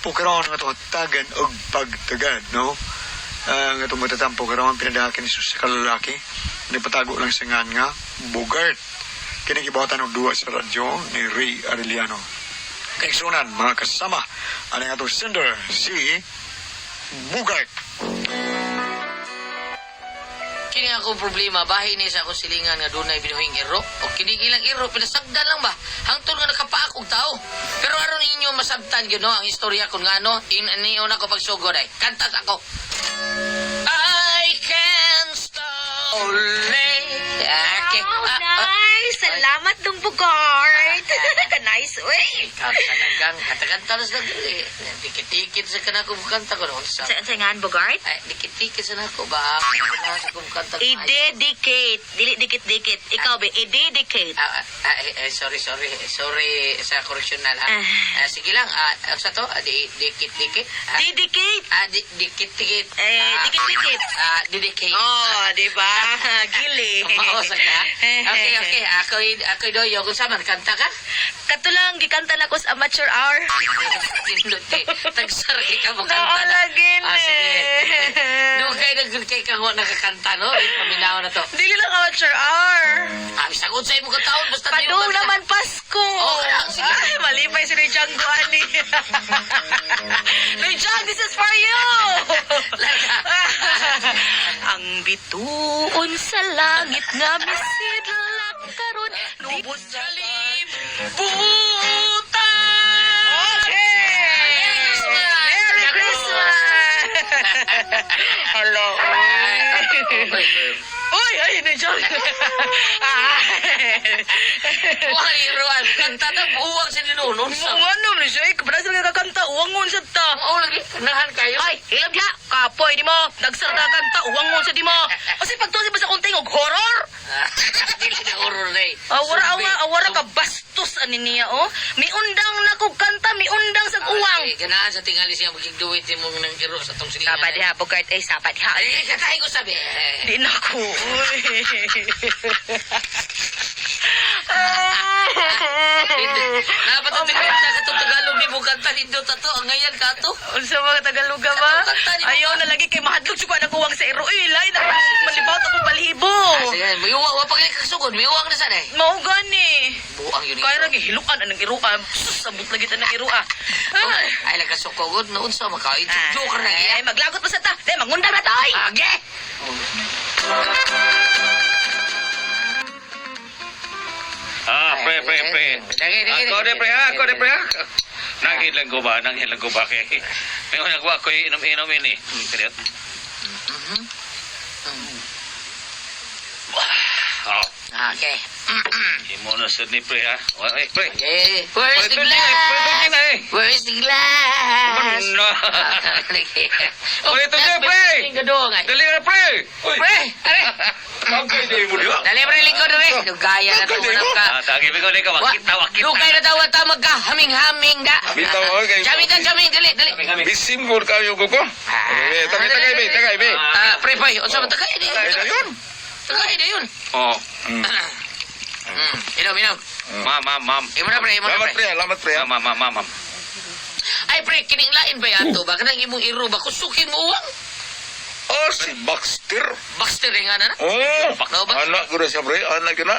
matatampo karon nga tagan og pagtagad, no? Nga itong matatampo karon pinadakin ni sa kalalaki. Nipatago lang sa nga Bogart. Kinikibuhatan og duwa sa radyo ni Ray Arellano. Kaigsunan, mga kasama, ano nga itong sender, si Bogart. Kini ako problema, bahay ni sa akong silingan nga dunay binuhing iro. O kini ilang iro, pinasagdan lang ba? Hangtod nga nakapaak og tao. Pero aron inyo masabtan yun, no? Ang istorya ko nga, no? Iniyon ako pagsugod ay. Kantas ako. I can slowly. Okay. Nice! Salamat dong, Bogart. Ka-nice, uy. Ikaw sa dagang, katagan na dili. Dikit-dikit sa kanako bukanta ko noon. Sa nga, Bogart? Ay, dikit-dikit sa nako ba? Sa kumkanta ko. I-dedicate. Dili dikit-dikit. Ikaw, be, i-dedicate. Sorry sa correctional ha. Sige lang, sa to, dikit-dikit. Dedicate. Dikit-dikit. Dikit-dikit. Didicate. Oh, di ba? Gili. Mausa ka? Okay. Ako'y doyo. Kung saan man, kanta ka? Katulang, gikanta na ko sa amateur hour. Tagsari ka mo kanta na. Nakalagin Sige. Doon kayo nagkay ka mo nakakanta, no? Paminaw na to. Dili lang amateur hour. Sagot sa'yo mo kataon. Basta Padung naman Pasko. Oh, sige. Ay, malipay si Noy Django, ani. Noy Djang, this is for you. Ang bituon sa langit nga misidlak karon lubos sa libutan. Merry Christmas! Hello. Uy, ay, Noy Djang. Wah, iruan. Kanta na buwag sa ninunon sa. Ano ni siya? Kapanas lang kakanta. Uwangon sa ta. Oo, lagi. Nahan kayo. Ay, ilang diha. Kapoy di mo. Nagsarda kanta. Uwangon sa di mo. Kasi pagtusin ba sa kunting og horror? Dili na horror na eh. Awara ka bastos ani niya, oh. May undang na kog kanta. May undang sa uwang. Ganahan sa tingali siya magigduwit mo ng iro sa tong silingan. Sapa diha, Bogart. Ay, sapa diha. Ay, katahin ko sabi. Di na ko. Dapat ang tingnan sa katong Tagalog di mo kanta dito tato. Ang ngayon kato. Unsa mga Tagaloga ba? Ayaw na lagi kay mahadlok suka na kuwang sa iro. Ilay na malibot ako balhibo. Sige, may uwang. Wapag kayo kasugod. May uwang na sana eh. Mao gani. Buang yun. Kaya lagi hilukan anang iruha. Sabot lagi ta ng iruha. Ay, nagkasukogod. Noon sa makain. Joker na Ay, maglagot pa sa ta. Di, mangundang na tayo. Age! Pre. Ako de pre ha. Nanghilang ko ba kay. May nagwa ko inom ini. Kaya. Okay. Imo na sad ni pre ha. Ay, pre. Okay. Where's the Pre, glass? Where's the glass? No. Ito niya, pre. Dali na, pre. Pre! Are! Okay, di mo diba? Dali, pre, lingkod na, pre. Dugaya na ito. Unang ka. Tagi ko ka, wakit na. Dugay na daw ta magka. Haming-haming da. Bitaw, okay. Jaming. Dali. Bisim ko kayo ko ko. Tagay, be. Pre, unsa man tagay di. Ayun. Tagay di yun. Oh. Inom. Ma'am. Imo na, pre. Lamat pre. Ma'am. Ay, pre, kining lain ba yan to? Ba kanang imong iro ba? Kusukin mo uwang? Oh, si Baxter. Baxter nga na na? Oh, Bakno ba? anak ko na siya pre. Anak ko na.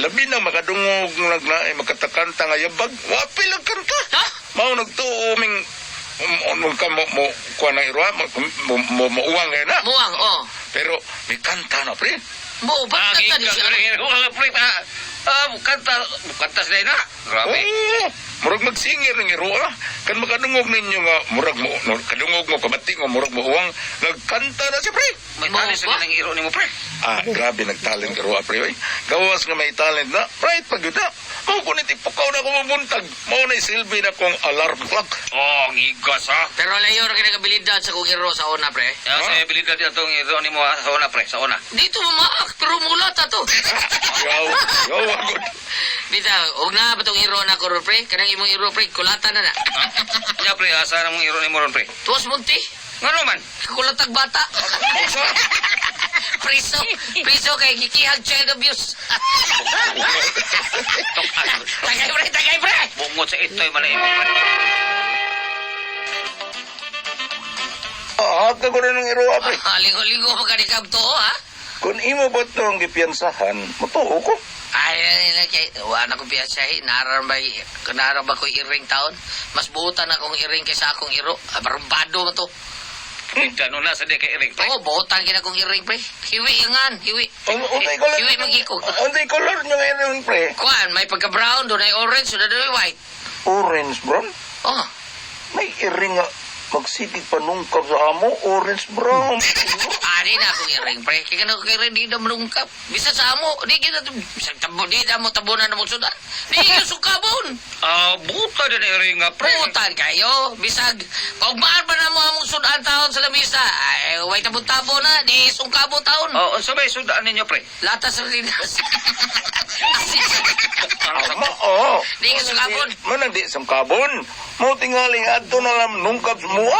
Labi na makadungog na makatakanta nga yabag. Wapi lang kanta. Ha? Mao nagtuuming ka mo kuha ng irwa, uwang ngayon na. Muwang, oh. Pero may kanta na, pre. Mo, ba't kanta di siya? Kanta sila na. Grabe. Oo. Murag magsingir ng irwa. Kan makadungog ninyo nga, murag mo, kadungog mo, kabati mo, murag mo uwang, nagkanta na siya, pre. May tali sila ng iro ni mo, pre. Grabe, nagtalent irwa, pre. Oy. Gawas nga may talent na. Right, pag yun na. Mau ko nitipukaw na akong mabuntag. Mau na isilbi na kong alarm clock. Oh, ang igas ha. Pero layo na kinagabilidad sa kong iro sa una, pre. Saya bilid ka dito ang iro ni mo sa una, pre. Sa una. Dito mamaak, pero mulat to. Yaw, agod. Bita, huwag na ba itong iro na ko, pre? Kanang imong iro, pre, kulatan na na. Ya, pre. Asa na mong iro ni mo ron, pre. Tuwas munti, Nga naman. kulatag bata. Priso kay kikihag child abuse. Tagay, pre! Bungot sa ito'y malay mo, pre. Pahag ka ko na ng iro, pre. Ligo-ligo magkanikab to, ha? Kung imo ba ito ang gipiyansahan, matuo ko. Ay, wala ko piyasahin. Naramba ko iring taon. Mas buutan akong iring kaysa akong iro. Barumbado mo to. Gano'n na sa di kay Iring, pre. Oo, buutan kina kong iring, pre. Hiwi yangan, hiwi. Untay color. Hiwi magiko. Untay color nyo iring, pre. Kuan, may pagka-brown, doon ay orange, doon ay white. Orange, brown. Oh, May iring nga. Magsitig panungkap sa amo, orange, brown. ari na akong iring, pre. Kaya na akong iring, di na manungkap. Bisa sa amo, di kita, bisang tabo, di na mo tabunan na mong sudan. Di yung sukabon. Buta din Iring nga, pre. Putan kayo, bisag. Pagmaan pa na mo among sudan taon sa lamisa. Ay, way tabon-tabo na, di sungkabo taon. Sabay, sundaan ninyo, pre. Latas sa rinas. Ama, oo. Di ka sukabon. Manang di sangkabon. Mau tingaling adto na lang nungkap semua.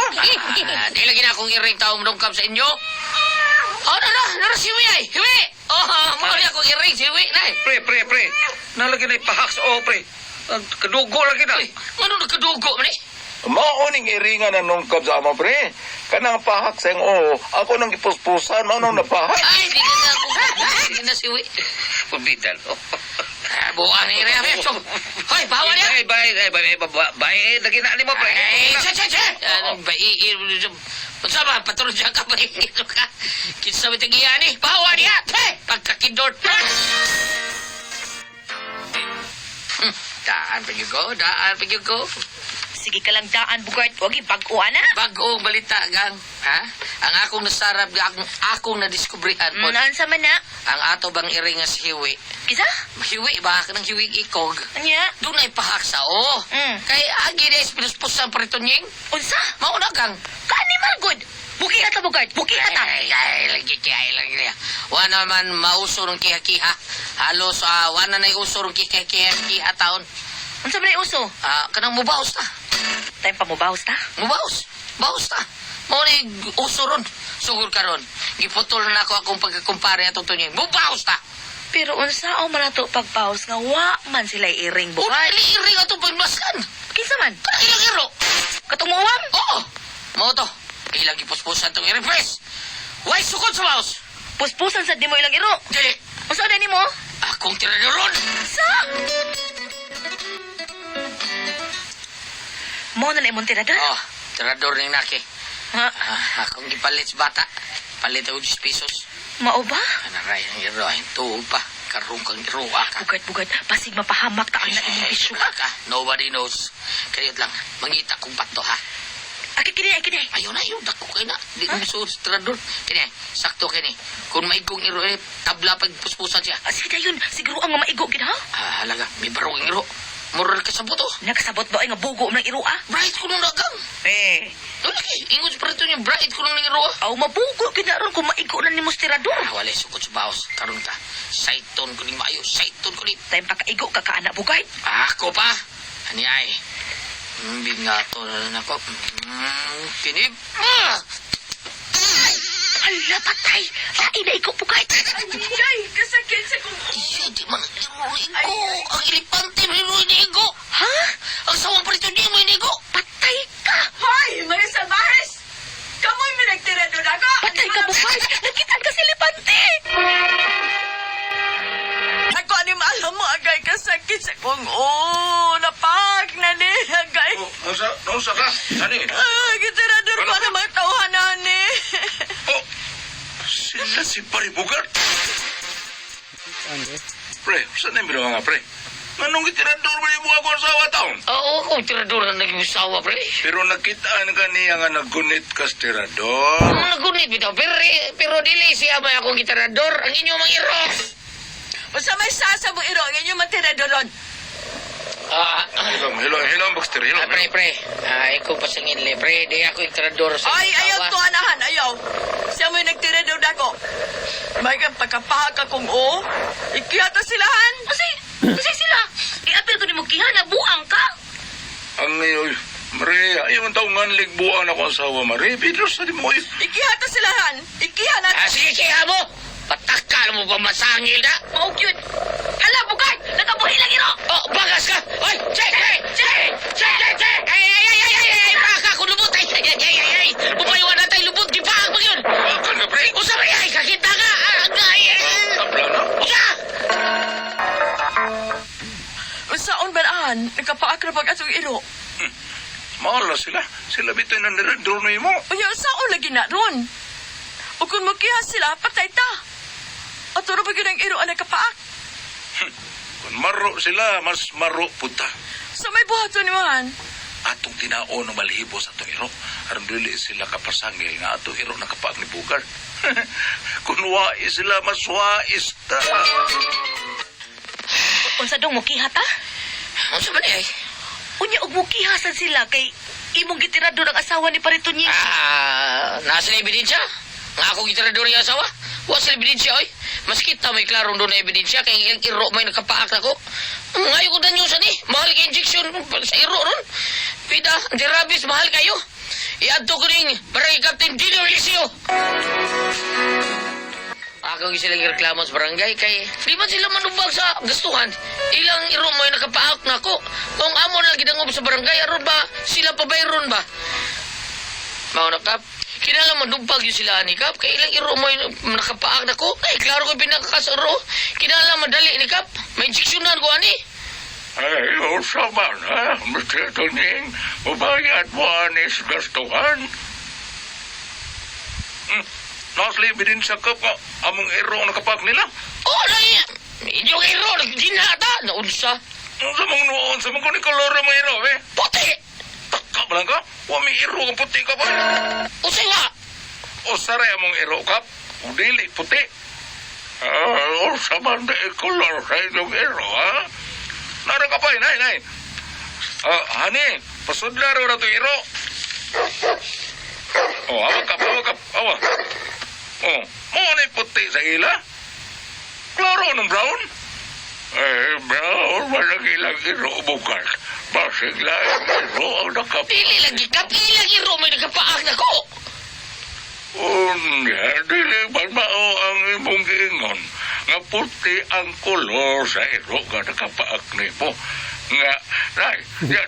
Di lagi na akong iring taong dongkap sa inyo. Oh, na, siwi ay. Hiwi. Oh, mo rin akong iring, siwi na. Pre. Nalagyan na ipahak sa pre. Kadugo lagi na. Ay, ano nagkadugo man eh? Mauning iringan na nungkap sa ama, pre. Kanang pahak sa oo. Ako nang ipuspusan, maunang napahak. Ay, di ka na akong di ka na siwi. Pabidal. Buwan ni Rea Mecho. Hoy, bawa niya. Bay, lagi na ni mo, pre. Ay, che. Anong baiin mo dito? Magsama, patulog dyan ka pa rin dito ka. Kinsa mo tagiyan eh. Bawa niya. Pagkakindort. Daan pa you go. Sige ka lang daan, Bugart. Huwag ipag-uwan na. Bagong balita, gang. Ha? Ang akong nasarap, akong nadiskubrihan po. Naan sa mana? Ang ato bang iringas hiwi. Kisa? Hiwi ba? Kanang hiwi ikog. Anya? Doon ay pahaksa, Kay agi na pinuspusan pa rito nying. Unsa? Mauna, gang. Ka-animal good. Buki ata, Bugart. Buki ata. Ay, lagi. Wala man mauso ng kiha-kiha. Halos, wala na uso ng kiha-kiha taon. Unsa ba na uso? Kanang mubaos ta. Time pa mo bawas ta? Mubaos. Baos ta. Mauna uso ron. Sugur ka ron. Giputol na ako akong pagkakumpare at tutunin. Mubaos ta. Pero unsa o man ato pagpaus nga wa man sila iring, Bugart? Unali iring ato pagmaskan. Kinsa man? Kanang ilang iro. Katumuwang? Oo. Mao to. Ilang gipuspusan itong i-refresh. Why sukod sa mouse? Puspusan sa di mo ilang iro. Dili. Unsa na nimo? Akong tiradoron. Sa? Mo na imong tirador? Oh, tirador ni Naki. Ha? Akong gipalit sa bata. Palit ako 10 pesos. Mao ba? Kanaray ang iro. Ay, tuo pa. Karong kang iro ka. Bugart. Pasig mapahamak ta ang na imong bisyo ha? ka. Nobody knows. Kayot lang. Mangita kong bato, ha? Kini. Ayun na, yun. Dako kayo na. Di ko misuod sa tirador. Kini, sakto kini. Kung maigong iro, tabla pag puspusan siya. Sige yun. Siguro ang maigo gid ha? Halaga, may barong ang iro. Mural ka sa buto. Nakasabot ba ay nga bugo ng iro ah? Bright ko nung nagang. Lagi, ingon sa parito niya, bright ko nung iro. Aw mabugo gid na ron kung maigo na nimong tirador. Walay sukot sa baos. Karon ta. Saiton ko ni maayo. Saiton ko ni. Time pa kaigo ka anak Bugart. Ako pa. Ani ay. Bingato na ako. Kinib. Hala patay. Lain na ikaw Bugart. Ay, kasakit sa kong... Iyo, di man liruin ko. Ang ilipante mo liruin ko. Ha? Ang sawang parito niya mo inigo. Patay ka. Hoy, mga salbahes! Kamoy may nagtira doon ako! Patay ka Bugart. Nakitaan ka si Lipante. Ako animal mo, agay kasakit sa kong... napag na ni, agay. Nausa ka? Ani? Gitirador ko na mga tauhanan ni. Sila si Pari Bugart. Pre, saan yung binawa nga, pre? Anong itirador mo yung ako sa awa taon? Oo, kung tirador na naging usawa, pre. Pero nakitaan ka niya nga nagunit ka sa tirador. Ang nagunit bitaw, pero dili siya may akong gitarador. Ang inyong mga iro. Basta may sasabong iro, ang inyong matiradoron. Hilong, Baxter, hilong. Pre. Ikaw pa sangin le, pre. Di ako gitarador sa Ay, ayaw to anahan, ayaw. Siya mo'y nagtirador ako. May pagkapahag akong ikiyata silahan. Kasi sila. Apil ko ni mo kihana. Buang ka. Ang ngayon, Maria, ayaw ang taong nganlig buang ako asawa, Maria. Pedro, sa di mo yun. Ikiyata silahan. Ikiyana. Sige, mo. Patakal mo pa masangil na. Oh, cute. Hala, Bugart. Nakabuhi lang iro. Oh, bagas ka. Ay, check. Ay, baka ko lubot. Ay. Bumayawan na tayo lubot, di ba? Maala sila. Sila bitoy na niredor na mo. Unya, saan lagi na ron? O kung magkihas sila, patay ta. At ano ba yun ang iro ang nakapaak? Kung maro sila, mas maro puta. Sa may buhato ni Juan. Atong tinao ng malhibo sa atong iro. Aron dili sila kapasangil nga atong iro nakapaak ni Bugard. Kung wais sila, mas wais ta. Unsa dong mukiha ta? Ano sa ba niya? Unya og mukihasan sila kay imong gitirador ang asawa ni Pariton niya. Nasa na ebidensya? Nga ako gitirador yung asawa? Wa sa ebidensya, oy. Mas kita may klarong doon na ebidensya kay yung iro may nakapaak na ko. Ngayon ko na sa ni. Mahal ka injection sa iro ron. Pida, anti-rabies, mahal kayo. Iadto ko rin, barangay Captain Dino Alicio. Ako silang reklamo sa barangay kay di man sila manubag sa gastuhan. Ilang iro mo yung nakapaak na ko. Kung amo na gidangob sa barangay, aron ba sila pabayron ba? Mao na kap. Kinala manubag yun sila ni Kap. Kay ilang iro mo yung nakapaak na ko. Ay, klaro ko pinakakasaro. Kinala madali ni Kap. May injeksyonan ko ani. Ay, usa man, ha? Mr. Tuning, mabayad mo anis gastuhan. Nasli ebidensya ka pa, among iro ang nakapaak nila. Oh, na iya. Medyo iro, nagdinata. Naunsa. Sa mong noon, sa mong kunikolora mo iro, eh. Puti. Taka ba lang ka? Wami iro ang puti ka pa. Usay wa. O saray among iro ka, dili puti. O sa man na ikolor sa inyong iro, ha? Nara ka pa, nay. Hani, pasudla rin na ito iro. Awak ka. Awa. Mo puti sa ila. Klaro ng brown. Brown, walang ilang iro bukas. Basig lang iro ang nakap... Dili lagi Kap. Ilang iro may nakapaak na ko. Unya, dili man mao ang imong giingon. Nga puti ang kolor sa iro nga nakapaak nimo. Nga, nay,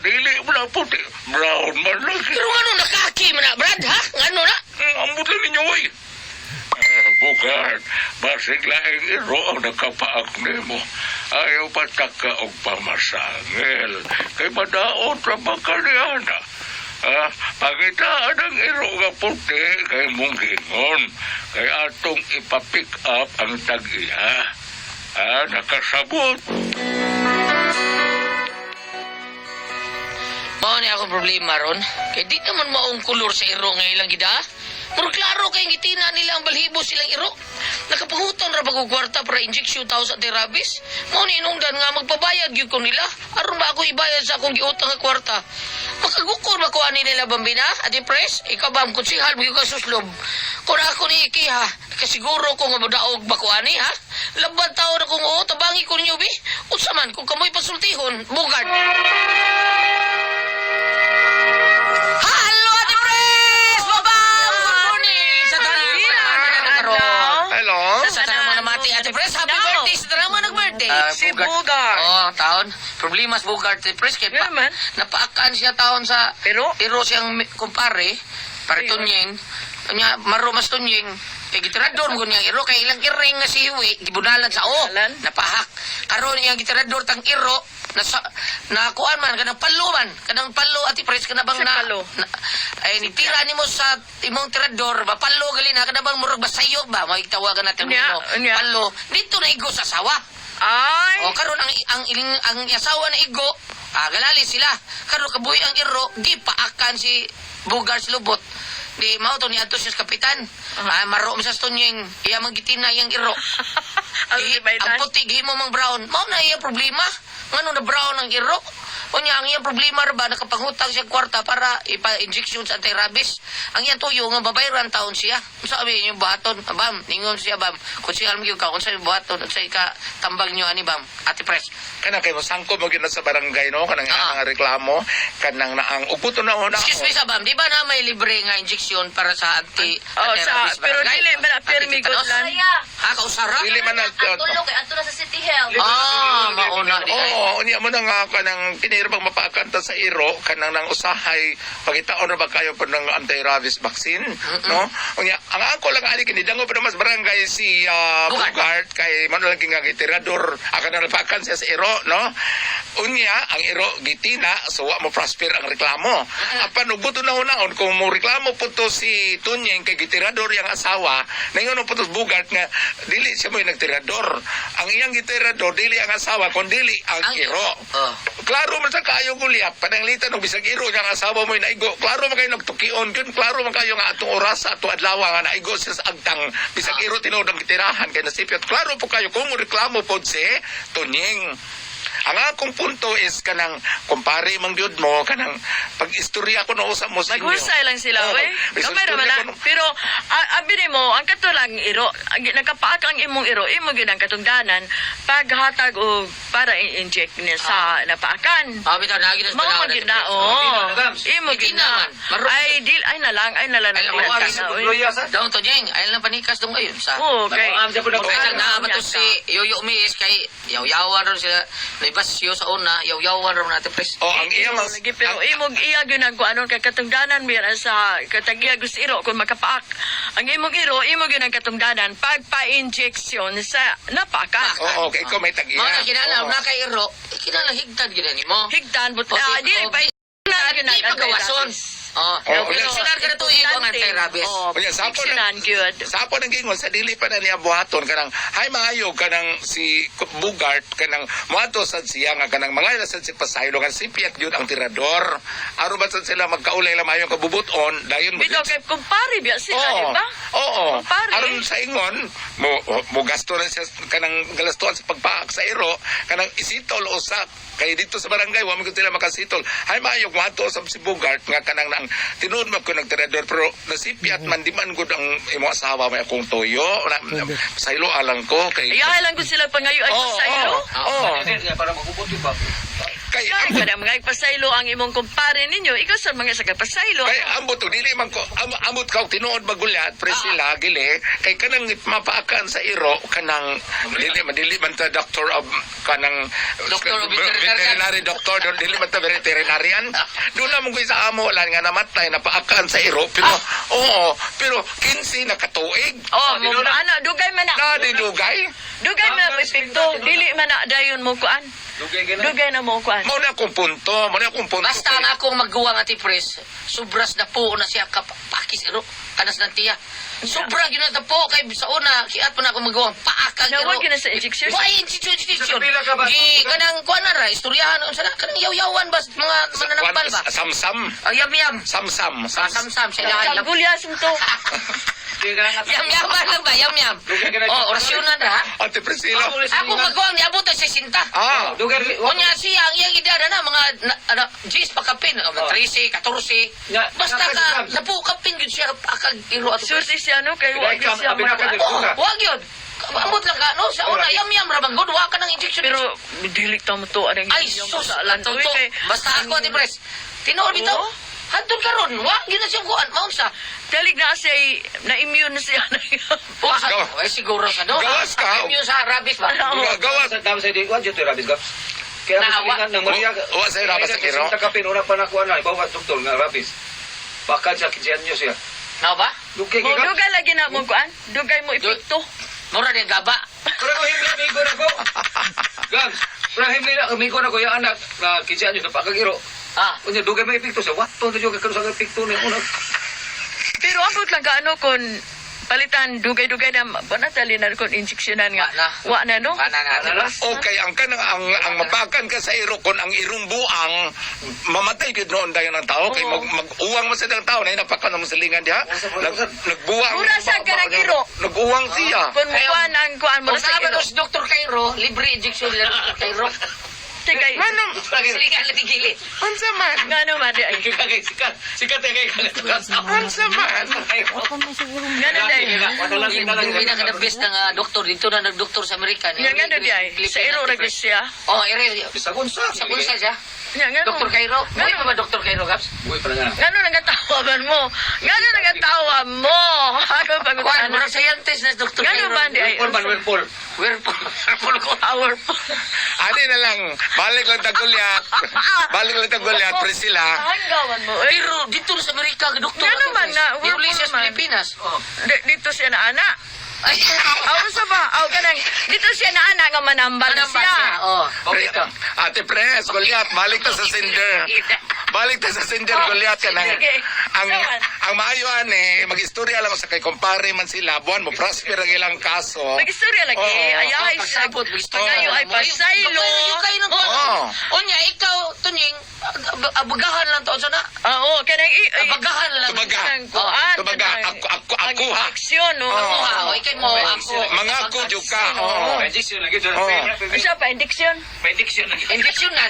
dili mo na puti. Brown man lagi. Pero ano nakaki mo na, Brad, ha? Ano na? Ambot lang ninyo, oy. Bukan, basig laing iro ang nakapaak nimo. Ayaw pataka og pamasangil. Kay madaot ra makaliana. Pagitaan ang iro nga puti kay mong gingon. Kay atong ipapick up ang tag-iya. Nakasabot. Mao ni akong problema ron. Kay di naman maong kulor sa iro nga ilang gida. Pero klaro kay gitina nila ang balhibo silang iro. Nakapangutan ra bagong kwarta para injeksyon tao sa terabis. Mao ni inungdan nga magpabayad gyud ko nila. Aron ba ako ibayad sa akong giutang nga kwarta? Makagukon ba ko ani nila bambina? Ati pres, ikaw ba ang kutsihal mo yung kasuslob? Kung ako ni Iki ha, kasiguro ko nga madaog ba ko ani ha? Laban tao na kung oo, tabangi ko ninyo bi. Utsaman, kung kamoy pasultihon, Bugard. Hello, Ate Pres! Babang! Good morning! Sa tanang Hello? Sa tanang mga mati, Ate Pres, happy birthday! Sa tanang mga nag-birthday! Si Bugard. Oo, taon. Problema sa Bugard, Ate Pres. Kaya Yan man. napaakaan siya taon sa... Pero? Iro siyang kumpare, paritunyeng. Kanya, maro mas tunyeng. Kaya gitirador mo niyang iro. Kaya ilang iring nga si Hiwi, gibunalan sa o. Bunalan? Napahak. Karoon niyang gitirador tang iro, nakuan man, kanang palo man. Kanang palo, Ate Pres, kanang bang Sa palo? ay, nitira ni mo sa imong tirador, ba, palo gali na, kanang bang murag basayo ba? Magtawagan natin Unya, mo. unya. Palo. Dito na igo sa sawa. Ay. O karon ang asawa na igo, galali sila. Karon kabuhi ang iro, di paakan si Bugard sa lubot. Di mao to ni adto siya sa kapitan. Maro sa tunyeng iya magitina yang iro. Ang puti gihimo mang brown. Mao na iya problema. Ngano na brown ang iro? Unya ang iyang problema ra ba nakapangutang siya kwarta para ipa-injection sa anti-rabies. Ang iyang tuyo nga babayaran taon siya. Sabi niyo buhaton, bam, ningon siya bam. Kung siya gyud ka unsay buhaton unsay ka tambal niyo ani bam. Ate Pres. Kana kay mo sangko mo gina sa barangay no kanang nga reklamo kanang naang uputo na una. Excuse me, Sabam, di ba na may libre nga injection para sa sa pero dili man na permi godlan. Ha, kausara? Dili man Tulog kay adto na sa City Health. Mauna di. Oo, unya mo na nga kanang piniro ra bang mapakanta sa iro kanang nang usahay pagitaon ra ba kayo pa ng anti-rabies vaccine, no? Unya, ang ako lang ali kini dango pa mas barangay si Bugart kay man lang nga tirador aka na napakan siya sa iro, no? Unya, ang iro gitina so wa mo prosper ang reklamo. Apan ug buto na hunaon kung mo reklamo po to si Tunyeng kay gitirador yang asawa, ningon po to Bugart nga dili siya mo nagtirador. Ang iyang gitirador dili ang asawa kun dili ang iro. Klaro man sa kayo guliap pananglitan og bisag iro nga asawa mo naigo. Klaro man kayo nagtukion kun klaro man kayo nga atong oras atong adlaw nga naigo siya sa agtang bisag iro tinuod ang gitirahan kay nasipyot. Klaro po kayo kung reklamo pod si Tunyeng. Ang akong punto is kanang kumpare mang gyud mo kanang pag-istorya ko no usap mo sa inyo. Maghusay lang sila, we. Kamay raman na. Pero, abi mo, ang katulang iro, nagkapaak ang imong iro, imo gyud ang katungdanan, paghatag o para i-inject niya sa napaakan. Bitaw na ginas Mao man gyud na, imo gyud na. Ay, nalang na. Daw to jeng, ay lang panikas dong ayon sa. Oo, kay. Kaya na mato si Yoyo Miis kay yaw-yawan ron sila. Naibasyo sa una, yaw-yawan ron natin pres. Ang iyang Lagi, pero imong iya gyud ang kuanon kay katungdanan mira sa katagiya gusto iro kung makapaak. Ang imong iro, imo gyud ang katungdanan pagpa-injection sa napaakan. Oo, okay, ikaw may tagiya. Mga kinala, na kay Iro, kinala higtan gina nimo. Higdan but di pa Di pagawason. Eleksyonar ka na to igo ang anti-rabies. Kaya sapo Eleksyonan gyud. Sapo ng gingon sa dili pa na niya buhaton kanang hay maayo kanang si Bugart kanang moadto sad siya nga kanang mga sad si pasaylo kan sipiat gyud ang tirador. Aron ba sad sila magkaulay lang maayo kabubuton dayon Bitaw kay kumpare biya sila, di ba? Oo. Kumpare. Aron sa ingon mo gasto na siya kanang galastuan sa pagpaak sa iro kanang isitol usa kay dito sa barangay wa man gyud sila makasitol. Hay maayo moadto sa si Bugart nga kanang nang tinuod mo ko nagtirador pero nasipiat man di man gud ang imo asawa may akong toyo saylo alang ko kay Iyahay lang ko sila pangayo ay pasaylo. Para makubuti ba? kay Ay, kada mga pasaylo ang imong kumpare ninyo, ikaw sa mga sa pasaylo. kay ambot to dili man ko ambot ka tinuod magulat pre sila gili kay kanang mapaakan sa iro kanang dili man ta doctor of kanang Doctor of veterinary doctor dili man ta veterinarian do na mo sa amo lang nga namatay napaakan sa iro pero pero 15 na katuig Dugay man na. dugay Dugay man na epekto. Dili man na dayon mo kuan. Dugay na mo kuan. mo na akong punto Basta ang akong magguwang ati pres, subras na po na siya kapakis Iro, kanas ng tiya. Sobra yun na po kay sa una, kiat pa na akong magguwang paakag Iro. Nawag yun na sa injection. Why injection? Kanang kuan na ra, istoryahan kanang yaw-yawan ba mga mananampal ba? Samsam Yam-yam. samsam Sam-sam sila. Gulyas mo to. Yam-yam lang ba? Yam-yam. Orasyonan ra. Ate Priscilla Ako magguwang niabot ang 60. Kunya siya, ang iyang idea na mga G's pakapin, 13, 14. Basta ka, napukapin yun siya, akag iro at Surti siya no kay wa gyud siya mga. wag yun. Amot lang ka, no? Sa una, yam-yam, rabanggod, wag ka ng injection. Pero dilik ta mo to anang Ay, sus, basta ako, di pres. Tinood bitaw. Hantun ka ron, wag yun na siyang kuhan, maunsa. Dalig na siya na-immune na siya. Ay, siguro sa do. Gawas ka. Yung sa rabies ba? gawas Sa dami sa di ko, dito rabies gaps. Kaya Naawa. mo ng Maria. wa sa rabas sa kiro Sa kapin, una pa nakuha na, ibawa doktor nga rabies. Baka siya kinsiyan nyo siya. Nao ba? Dugay Mo ka. dugay lagi na mo kuan. Dugay mo epekto. Mura din gaba. Pero ko himli, migo na ko. Gams, pero himli na, migo na ko yung anak na kinsiyan nyo, napakagiro. Kunya, dugay may epekto siya. What? Tunto nyo kakano sa epekto na yung unang. Pero abot lang kaano kun palitan dugay-dugay na banatali na kun injeksyonan nga. Wa na no. okay ang kanang ang mapakan ka sa iro kon ang irong buang mamatay gid noon dayon ang tao kay mag-uwang man sa tao na napakan mo sa lingan diha nagbuang Mura sa kanang iro. nag-uwang siya Kun mo kuan ang kuan mo Kung sa sabi iro. ko si Dr. Cairo, libre injection nila Dr. Cairo. Tigay. Siligan lang tigili. unsa man Ngano man di ay. Sikat ya kay unsa man Ngano dai. Yung pinaka-the best ng doktor, dito na nag-doktor sa Amerika. Ngano di ay. Sa iro ra siya. Ere, Sa gunsa. sa bulsa siya. Ngano. Dr. Cairo. May ba Dr. Cairo, Gaps? Uy, pala nga. Ngano nagatawaban mo? Ngano nagatawa mo? Ako Kuan, pagkuan. murag scientist na Dr. Ngano Cairo. man di ay. Manuel Paul. Wherefore ko. Powerful. Ani na lang, balik lang tagulyat. Balik lang tagulyat, Priscilla. Hanggawan mo. Eh, Pero dito sa Amerika, doktor Nga naman na, Di uli siya wherefore sa man. Pilipinas. dito siya na ana. Ay, Aw sa ba? Aw kanang dito siya na ana nga manambal Anong ba siya. siya? Oh. Okay ka. Ate Pres, Goliath, balik ta sa cinder. Balik ta sa cinder, Goliath ka nang. Sige. Ang Saman. ang maayoan mag-istorya lang sa kay kumpare man sila, buwan mo prosper ang ilang kaso. Mag-istorya lagi. Oo. Ayahay siya. Pagsabot, Pangayo ay pasaylo. Kayo ng Oo. Onya, ikaw, Tunying, abagahan lang to. Na, Oo, kanang abagahan lang. Tubaga. kanang kuan. Tubaga, ako ha. Aksyon, no? Ako ha, o ikay mo, ako. Mga ako, Juka. Oo. Indiction lagi. Diyos. Oo. Siya pa, indiksyon. Indiction lagi. Indiction na.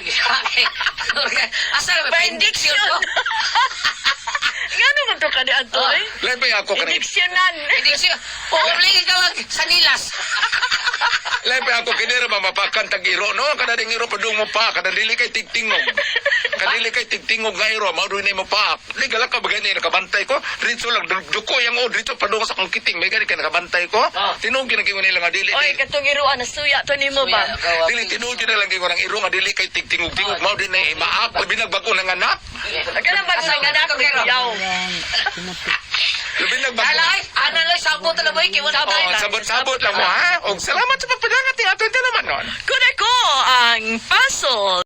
Asal ba? Indiction. Gano mo to kani ato Oh. eh? Lebay ako kanang Indiksyonan. Indiction. O, lagi ka sa nilas. Lepe ako kinira mamapakan tag iro no kada ding iro padung mo pa kada dili kay tigtingog. Kada dili kay tigtingog nga iro mao ni mo pa. Di galak ka bagani nakabantay ko. Dito lang duko yang o dito padung sa kong kiting may gani kay nakabantay ko. Tinuog kinaging nila nga dili. Oy, katong iruan na suya to nimo ba? Dili tinuog na lang kay iro nga dili kay tigtingog mao din ay maap binagbago ng anak. Kanang bago nga anak ko yaw. Labi nagbago. Alay, analay, sabot na ba? Kiwan na Oh, sabot-sabot lang mo ha. Og salamat sa pagpadangat ni ato naman non. Kuna ko ang puzzle